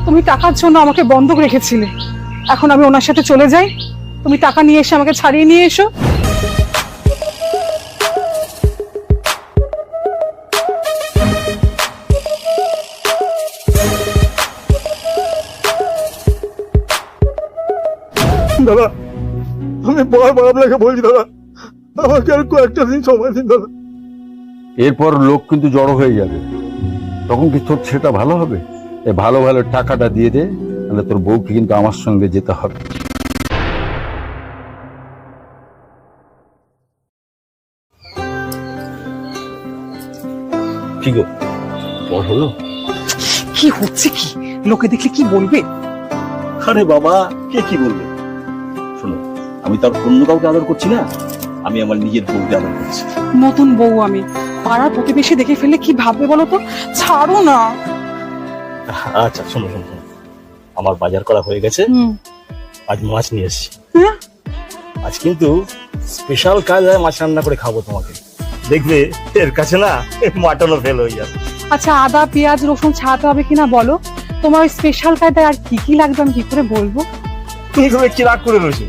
তুমি টাকার জন্য আমাকে বন্ধক রেখেছিলে, এখন আমি ওনার সাথে চলে যাই, তুমি টাকা নিয়ে এসে আমাকে ছাড়িয়ে নিয়ে এসো। দাদা আমি বারবার আপনাকে বলছি দাদা, আমাকে আর কয়েকটা দিন সময় দিন দাদা। এরপর লোক কিন্তু জড়ো হয়ে যাবে, তখন কি তোর সেটা ভালো হবে? এই ভালো ভালো টাকাটা দিয়ে দে, তাহলে তোর বউকে কিন্তু আমার সঙ্গে যেতে হবে। কি গো বল হলো? কি হচ্ছে কি? লোকে দেখলে কি বলবে? আরে বাবা, কে কি বলবে? শোনো, আমি তার অন্য কাউকে আদর করছি না, আমি আমার নিজের বউকে আদর করছি। নতুন বউ আমি, পাড়ার প্রতিবেশী দেখে ফেললে কি ভাববে বলো তো? ছাড়ো না। আচ্ছা শোনো শোনো শোনো, আমার বাজার করা হয়ে গেছে, আজ মাছ নিয়ে এসেছি। হ্যাঁ? আজ কিন্তু স্পেশাল কাজ হয়, মাছ রান্না করে খাবো তোমাকে, দেখবে এর কাছে না মাটনও ফেল হয়ে যাবে। আচ্ছা, আদা পেঁয়াজ রসুন ছাড়াতে হবে কিনা বলো? তোমার ওই স্পেশাল কায়দায় আর কি কি লাগবে আমি কি করে বলবো? তুমি তো কি রাগ করে রয়েছে?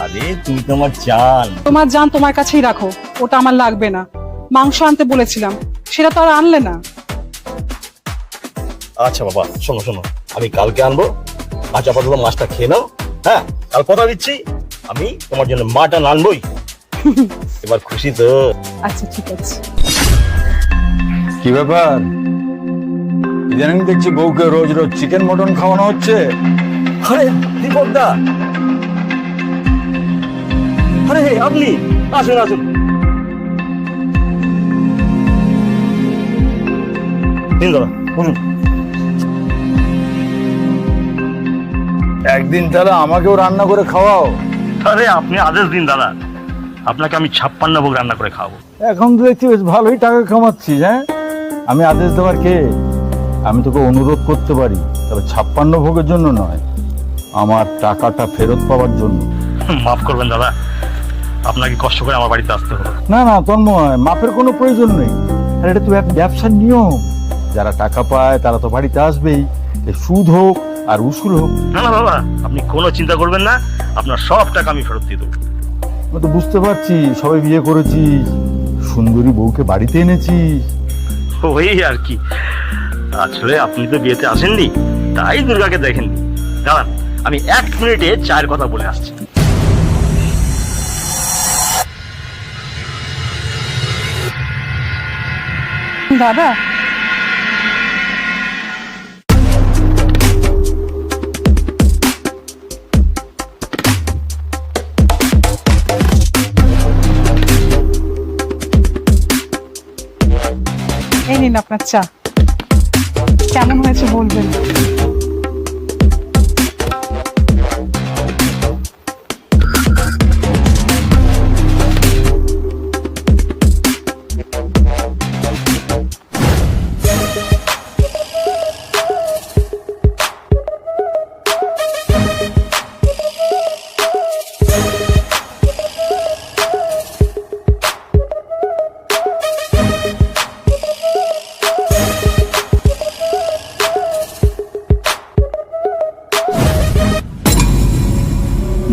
আরে তুমি তো আমার জান। তোমার জান তোমার কাছেই রাখো, ওটা আমার লাগবে না। মাংস আনতে বলেছিলাম, সেটা তো আর আনলে না। আচ্ছা বাবা শোনো শোনো, আমি কালকে আনবো, আজ আপাতত মাছটা খেয়ে নাও। হ্যাঁ, কাল কথা দিচ্ছি আমি তোমার জন্য মাটন আনবোই। এবার খুশি তো? আচ্ছা ঠিক আছে। কি ব্যাপার, ইদানিং দেখছি বউকে রোজ রোজ চিকেন মটন খাওয়ানো হচ্ছে। আরে দীপক দা, আরে আপনি আসুন আসুন। দিন দাদা বলুন। একদিন তাহলে আমাকেও রান্না করে খাওয়াও। আরে আপনি আদেশ দিন দাদা, আপনাকে আমি 56 ভোগ রান্না করে খাওয়াবো। এখন তো দেখছি বেশ ভালোই টাকা কামাচ্ছিস। হ্যাঁ, আমি আদেশ দেওয়ার কে? আমি তোকে অনুরোধ করতে পারি, তবে 56 ভোগের জন্য নয়, আমার টাকাটা ফেরত পাওয়ার জন্য। মাফ করবেন দাদা, আপনাকে কষ্ট করে আমার বাড়িতে আসতে হবে। না না তন্ময়, মাপের কোনো প্রয়োজন নেই। আর এটা তো ব্যবসার নিয়ম, যারা টাকা পায় তারা তো বাড়িতে আসবেই, সুদ হোক আর উসুল হোক। না না বাবা, আপনি কোনো চিন্তা করবেন না, আপনার সব টাকা আমি ফেরত দিয়ে দেবো। আমি তো বুঝতে পারছি সবাই বিয়ে করেছিস, সুন্দরী বউকে বাড়িতে এনেছিস। ওই আর কি, আসলে আপনি তো বিয়েতে আসেননি, তাই দুর্গাকে দেখেননি। দাঁড়ান, আমি 1 মিনিটে চায়ের কথা বলে আসছি। দাদা, এই নিন আপনার চা, কেমন হয়েছে বলবেন।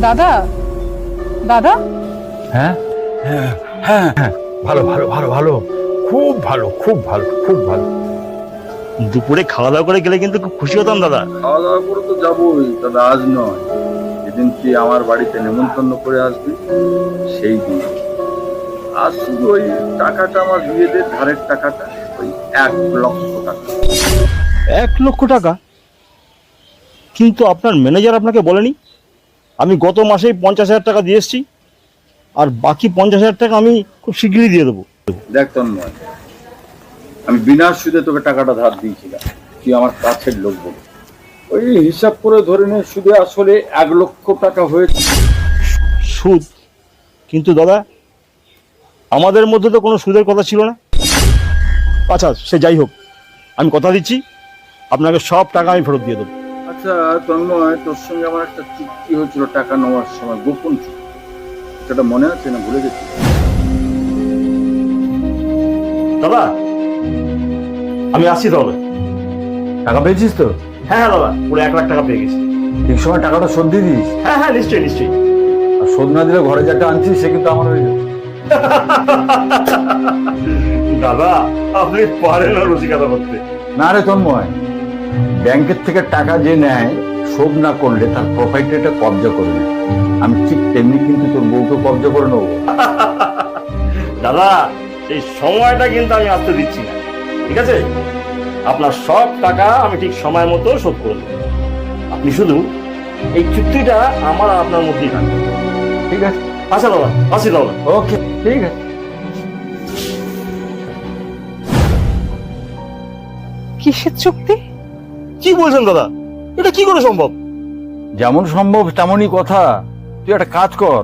দাদা, দাদা, হ্যাঁ হ্যাঁ হ্যাঁ হ্যাঁ, ভালো ভালো ভালো ভালো, খুব ভালো খুব ভালো খুব ভালো। দুপুরে খাওয়া দাওয়া করে গেলে কিন্তু খুব খুশি হতাম দাদা। খাওয়া দাওয়া করে তো যাবোই, তবে আজ নয়, যেদিন তুই আমার বাড়িতে নেমন্তন্ন করে আসবি সেই দিন। আজ শুধু ওই টাকাটা, আমার বিয়েদের ধারের টাকাটা, ওই 1,00,000 টাকা। 1 লক্ষ টাকা? কিন্তু আপনার ম্যানেজার আপনাকে বলেনি? আমি গত মাসেই 50,000 টাকা দিয়ে এসেছি, আর বাকি 50,000 টাকা আমি খুব শীঘ্রই দিয়ে দেবো। দেখ তন্ময়, আমি বিনা সুদে তোকে টাকাটা ধার দিয়েছিলাম, তুই আমার কাছের লোক বলে। ওই হিসাব করে ধরে নে সুদে আসলে 1,00,000 টাকা হয়েছে। সুদ? কিন্তু দাদা, আমাদের মধ্যে তো কোনো সুদের কথা ছিল না। আচ্ছা সে যাই হোক, আমি কথা দিচ্ছি আপনাকে সব টাকা আমি ফেরত দিয়ে দেবো। আচ্ছা তন্ময়, তোর সঙ্গে আমার একটা চুক্তি হয়েছিল টাকা নেওয়ার সময়, গোপন চুক্তি, সেটা মনে আছে না ভুলে গেছি? দাদা আমি আসছি তাহলে। টাকা পেয়েছিস তো? হ্যাঁ দাদা, পুরো 1 লাখ টাকা পেয়ে গেছি। ঠিক সময় টাকাটা শোধ দিয়ে দিস। হ্যাঁ হ্যাঁ, নিশ্চয়ই নিশ্চয়ই। আর শোধ না দিলে ঘরে যেটা আনছিস সে কিন্তু আমার হয়ে যাবে। দাদা আপনি পারেন না রসিকতা করতে। না রে তন্ময়, ব্যাংকের থেকে টাকা যে নেয় শোধ না করলে তার প্রপার্টিটা কবজা করে নেয়। আমি ঠিক তেমনি কিন্তু তোর বউকে কবজা করে নেবো। দাদা এই সময়টা কিন্তু আমি আসতে দিচ্ছি না, ঠিক আছে? আপনার সব টাকা আমি ঠিক সময় মতো শোধ করে দেবো। আপনি শুধু এই চুক্তিটা আমার আর আপনার মধ্যেই থাকবে। ঠিক আছে? আচ্ছা দাদা, আসি দাদা। ওকে, ঠিক আছে। কিসের চুক্তি? কি বলছেন দাদা, এটা কি করে সম্ভব? যেমন সম্ভব তেমনই কথা। তুই একটা কাজ কর,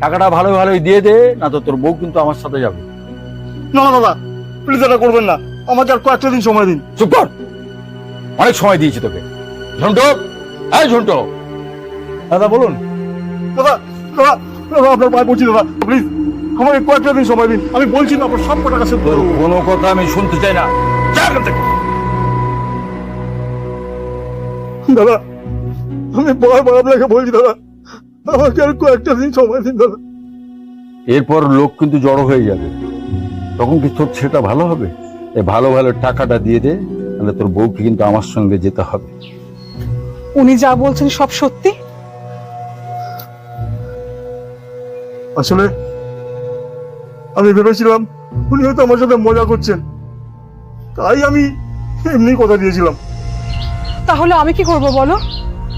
টাকাটা ভালো ভালোই দিয়ে দে, না তো তোর বউ কিন্তু আমার সাথে যাবে। না না দাদা, প্লিজ এটা করবেন না, আমাকে আর কয়েকটা দিন সময় দিন। চুপ কর, অনেক সময় দিয়েছি তোকে। ঝন্টু, এই ঝন্টু। দাদা বলুন। দাদা দাদা দাদা, আপনার পায়ে পড়ছি দাদা, প্লিজ আমাকে কয়েকটা দিন সময় দিন। আমি বলছি না, আপনার সব টাকা শোধ তোর করবো। কোনো কথা আমি শুনতে চাই না, যা এখান থেকে। দাদা আমি বারবার আপনাকে বলছি দাদা, আমাকে আর কয়েকটা দিন সময় দিন দাদা। এরপর লোক কিন্তু জড়ো হয়ে যাবে, তখন কি তোর সেটা ভালো হবে? এই ভালো ভালো টাকাটা দিয়ে দে, তাহলে তোর বউকে কিন্তু আমার সঙ্গে যেতে হবে। উনি যা বলছেন সব সত্যি? আসলে আমি ভেবেছিলাম উনি হয়তো আমার সাথে মজা করছেন, তাই আমি এমনি কথা দিয়েছিলাম। তাহলে আমি কি করব বলো?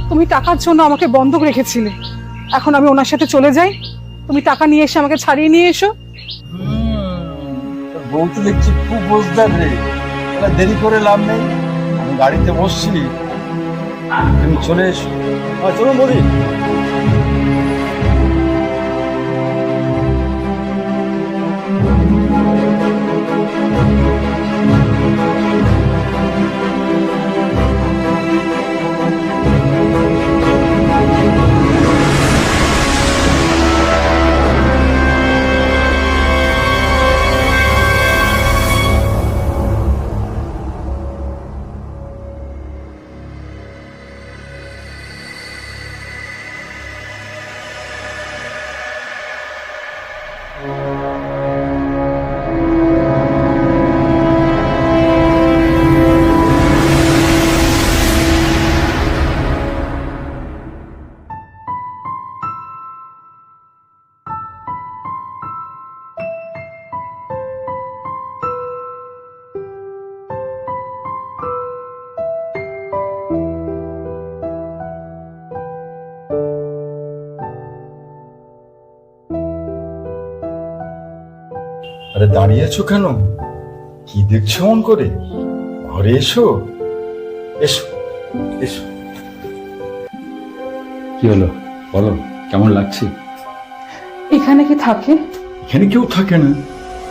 তুমি টাকার জন্য আমাকে বন্ধক রেখেছিলে, এখন আমি ওনার সাথে চলে যাই, তুমি টাকা নিয়ে এসে আমাকে ছাড়িয়ে নিয়ে এসো। বউ তো দেখছি খুব বোঝদার রে, দেরি করে লাভ নেই। আমি গাড়িতে বসছি, তুমি চলে এসো। চলুন বলি। আরে দাঁড়িয়ে আছো কেন? কি দেখছো মন করে? ঘরে এসো, এসো এসো। কি হলো বলো, কেমন লাগছে? এখানে কি থাকে? এখানে কেউ থাকে না,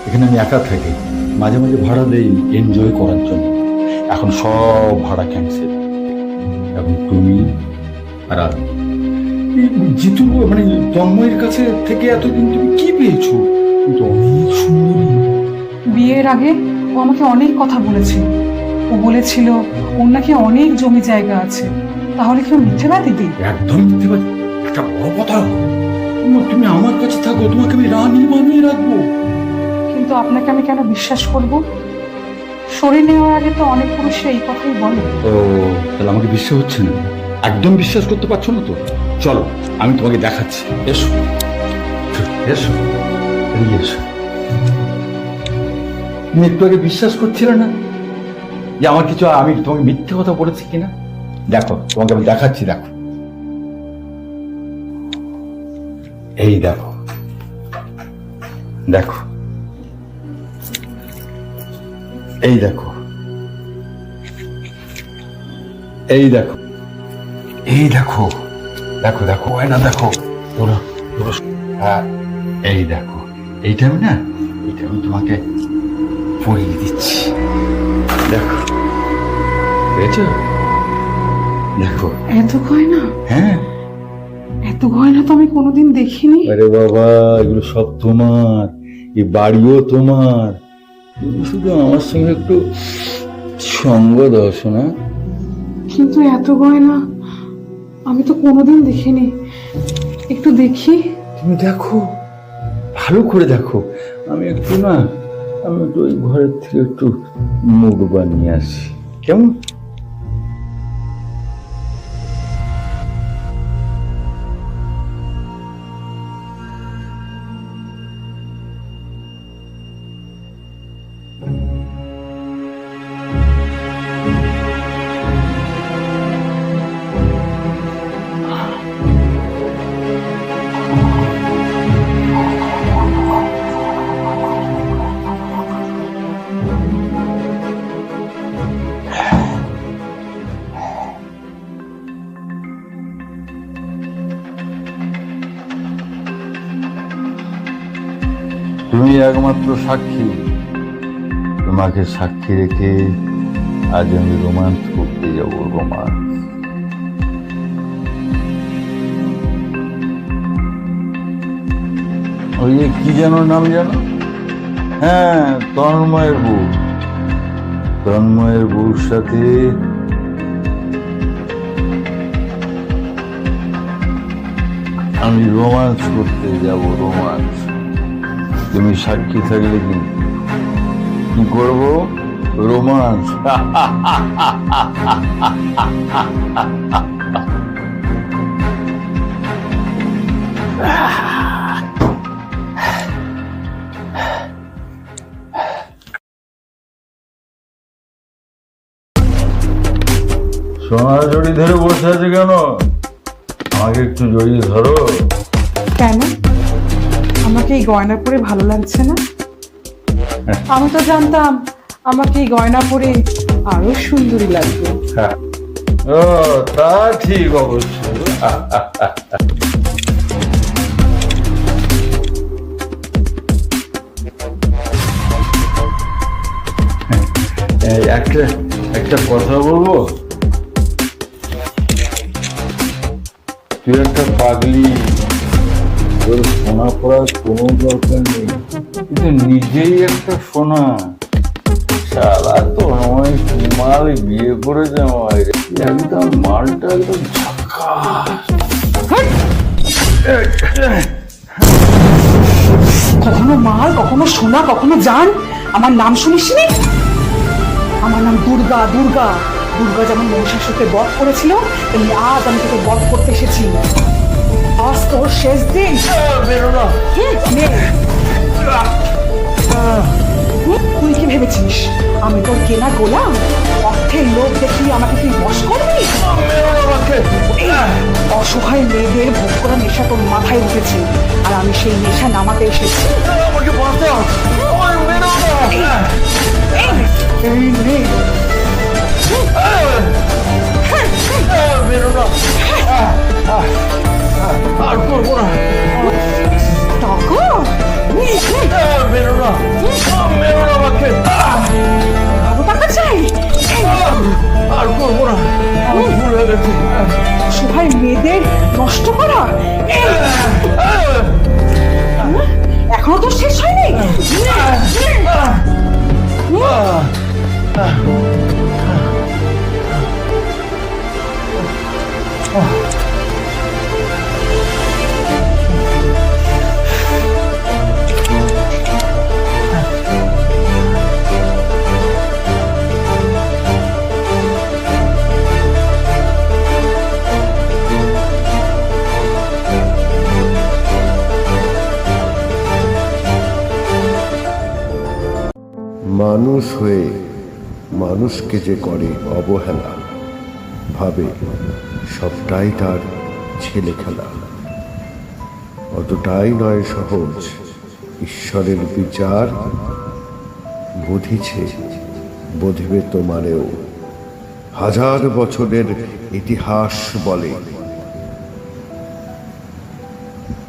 এখানে আমি একা থাকি। মাঝে মাঝে ভাড়া দেই এনজয় করার জন্য। এখন সব ভাড়া ক্যান্সেল। এখন তুমি আর আমি। এই জিতু মানে তন্ময়ের কাছে থেকে এতদিন তুমি কি পেয়েছো? কিন্তু অনেক সুন্দরী। বিয়ের আগে ও আমাকে অনেক কথা বলেছিল। ও বলেছিল ওর নাকি অনেক জমি জায়গা আছে। তাহলে কেউ মিথ্যেবাদী? একদম মিথ্যেবাদী, একটা বড় কথা। তুমি আমার কাছে থাকো, তোমাকে আমি রানী বানিয়ে রাখবো। কিন্তু আপনাকে আমি কেন বিশ্বাস করব? শরীর নেওয়ার আগে তো অনেক পুরুষে এই কথাই বলে। ও তাহলে আমাকে বিশ্বাস হচ্ছে না, একদম বিশ্বাস করতে পারছো না তো? চলো আমি তোমাকে দেখাচ্ছি, এসো এসো এদিকে এসো। তুমি একটু আগে বিশ্বাস করছিলে না যে আমার কিছু, আমি তোমাকে মিথ্যে কথা বলেছি কিনা? দেখো তোমাকে আমি দেখাচ্ছি, দেখো এই দেখো, দেখো এই দেখো, এই দেখো, এই দেখো, দেখো দেখো না, দেখো ধরো ধরো, হ্যাঁ এই দেখো, এইটা আমি না, এইটা আমি তোমাকে পরিয়ে দিচ্ছি, দেখো পেয়েছ? দেখো এত গয়না? হ্যাঁ, এত গয়না তো আমি কোনোদিন দেখিনি। আরে বাবা এগুলো সব তোমার, এই বাড়িও তোমার। তুমি শুধু আমার সঙ্গে একটু সঙ্গ দাও শোনা, কিন্তু এত গয়না আমি তো কোনোদিন দেখিনি। একটু দেখি। তুমি দেখো, ভালো করে দেখো। আমি একটু ওই ঘরের থেকে একটু মুখ বানিয়ে আসি, কেমন? তুমি একমাত্র সাক্ষী। তোমাকে সাক্ষী রেখে আজ আমি রোমান্স করতে যাব। রোমান্স। ওই যে কি যেন নাম জানো? হ্যাঁ, তন্ময়ের বউ। তন্ময়ের বউর সাথে আমি রোমান্স করতে যাব। রোমান্স। তুমি সাক্ষী থাকলে কি করবো? রোমান্স। সোনার জড়ি ধরে বসে আছে কেন? আমাকে একটু জড়িয়ে ধরো। কেন আমাকে এই গয়না পরে ভালো লাগছে না? আমি তো জানতাম আমাকে এই গয়না পরে আরো সুন্দরী লাগবে। ও, তা ঠিক অবশ্য। একটা কথা বলবো? তুই একটা পাগলি, তোর সোনা পড়ার কোনো দরকার নেই, কিন্তু নিজেই একটা সোনা। শালা তো নয়, কি মাল বিয়ে করেছে আমার, একদম মালটা একদম ঝাকাস। কখনো মাল, কখনো সোনা, কখনো জান। আমার নাম শুনিসনি? আমার নাম দুর্গা। দুর্গা দুর্গা যেমন মহিষাসুরকে বধ করেছিল, তেমনি আজ আমি তোকে বধ করতে এসেছি। আজ তোর শেষ দিন। বেরো না। নে। তুই কি ভেবেছিস আমি তোর কেনা গোলাম? অর্থের লোভ দেখিয়ে আমাকে তুই বশ করবি? এই অসহায় মেয়েদের ভোগ করা নেশা তোর মাথায় উঠেছে, আর আমি সেই নেশা নামাতে এসেছি। আমাকে বাঁচাও। এই নে। বেরো না। আর করবো না। টাকা? বেরো না। বেরো না আমাকে। আরো টাকা চাই? আর করবো না, আমার ভুল হয়ে গেছে। অসহায় মেয়েদের নষ্ট করা এখনো তো শেষ হয়নি। মানুষ হয়ে মানুষকে যে করে অবহেলা, ভাবে সবটাই তার ছেলে খেলা। অতটাই নয় সহজ ঈশ্বরের বিচার, বুঝিছে বুঝিবে তোমারেও। হাজার বছরের ইতিহাস বলে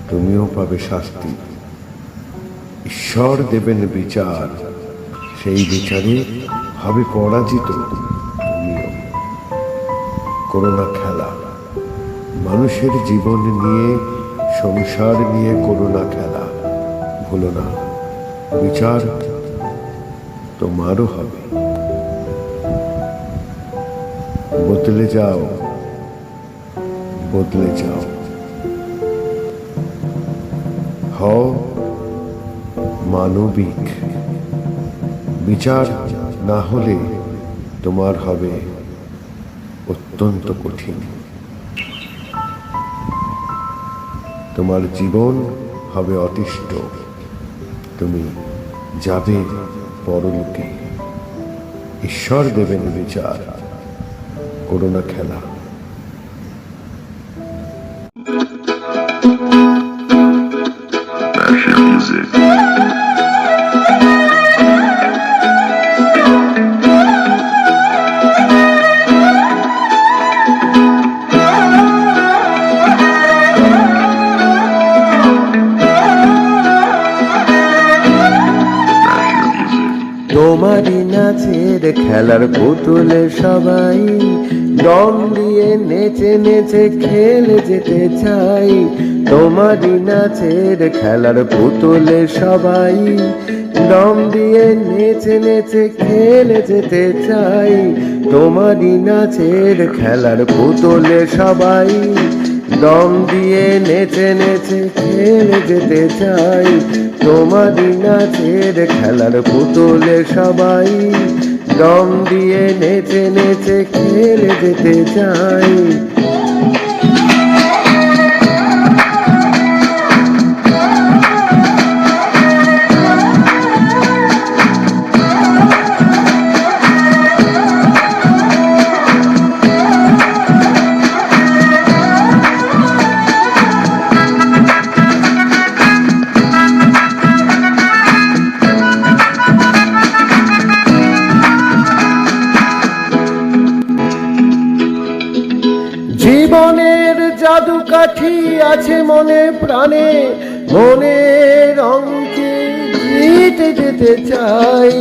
তুমিও পাবে শাস্তি। ঈশ্বর দেবেন বিচার, সেই বিচারে হবে পরাজিত তুমিও। করো না খেলা মানুষের জীবন নিয়ে, সংসার নিয়ে করো না খেলা। ভুলো না বিচার তোমারও হবে। বদলে যাও, বদলে যাও। হও মানবিক। বিচার না হলে তোমার হবে অত্যন্ত কঠিন। তোমার জীবন হবে অতিষ্ঠ। তুমি যাবে পরলোকে। ঈশ্বর দেবেন বিচার। করো না খেলা। তোমারই নাচের খেলার পুতুলে সবাই দম দিয়ে নেচে নেচে খেলে যেতে চাই। তোমারই নাচের খেলার পুতুলে সবাই দম দিয়ে নেচে নেচে খেলে যেতে চাই। তোমারই নাচের খেলার পুতুলে সবাই দম দিয়ে নেচে নেচে খেলে যেতে চাই। তোমারই নাচের খেলার পুতুলে সবাই দম দিয়ে নেচে নেচে খেলে যেতে চাই। জীবনের জাদু কাঠি আছে মনে প্রাণে, মনের অঙ্কে জিতে যেতে চাই।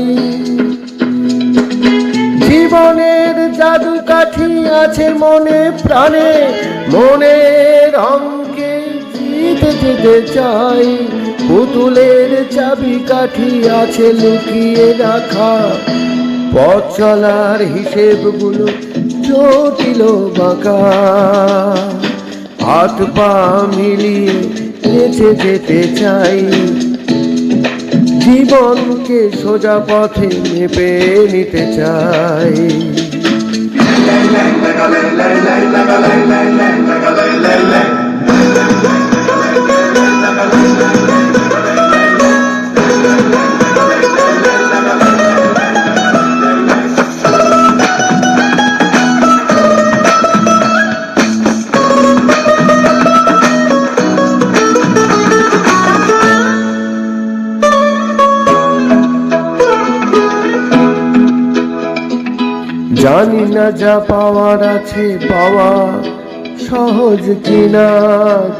জীবনের জাদু কাঠি আছে মনে প্রাণে, মনের অঙ্কে জিতে যেতে চাই। পুতুলের চাবি কাঠি আছে লুকিয়ে রাখা, পথ চলার হিসেবগুলো জটিল বাঁকা। হাত পা মিলিয়ে নেচে যেতে চাই। জীবনকে সোজা পথে মেপে নিতে চাই। জানি না যা পাওয়ার আছে পাওয়া সহজ কিনা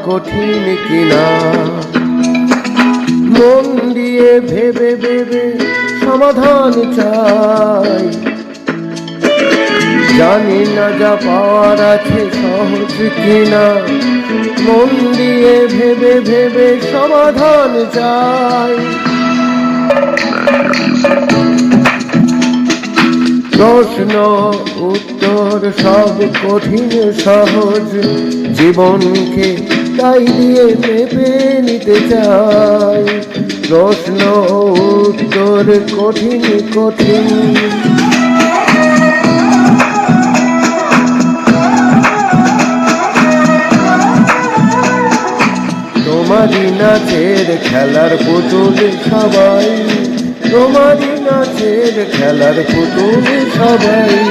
কঠিন কিনা, মন দিয়ে ভেবে ভেবে সমাধান চাই। জানি না যা পাওয়ার আছে সহজ কিনা, মন দিয়ে ভেবে ভেবে সমাধান চাই। প্রশ্ন উত্তর সব কঠিন সহজ, জীবনকে তাই দিয়ে মেপে নিতে চাই। প্রশ্ন উত্তর কঠিন কঠিন, তোমারই নাচের খেলার পুতুল সবাই, তোমারই নাচের খেলার পুতুল সবাই।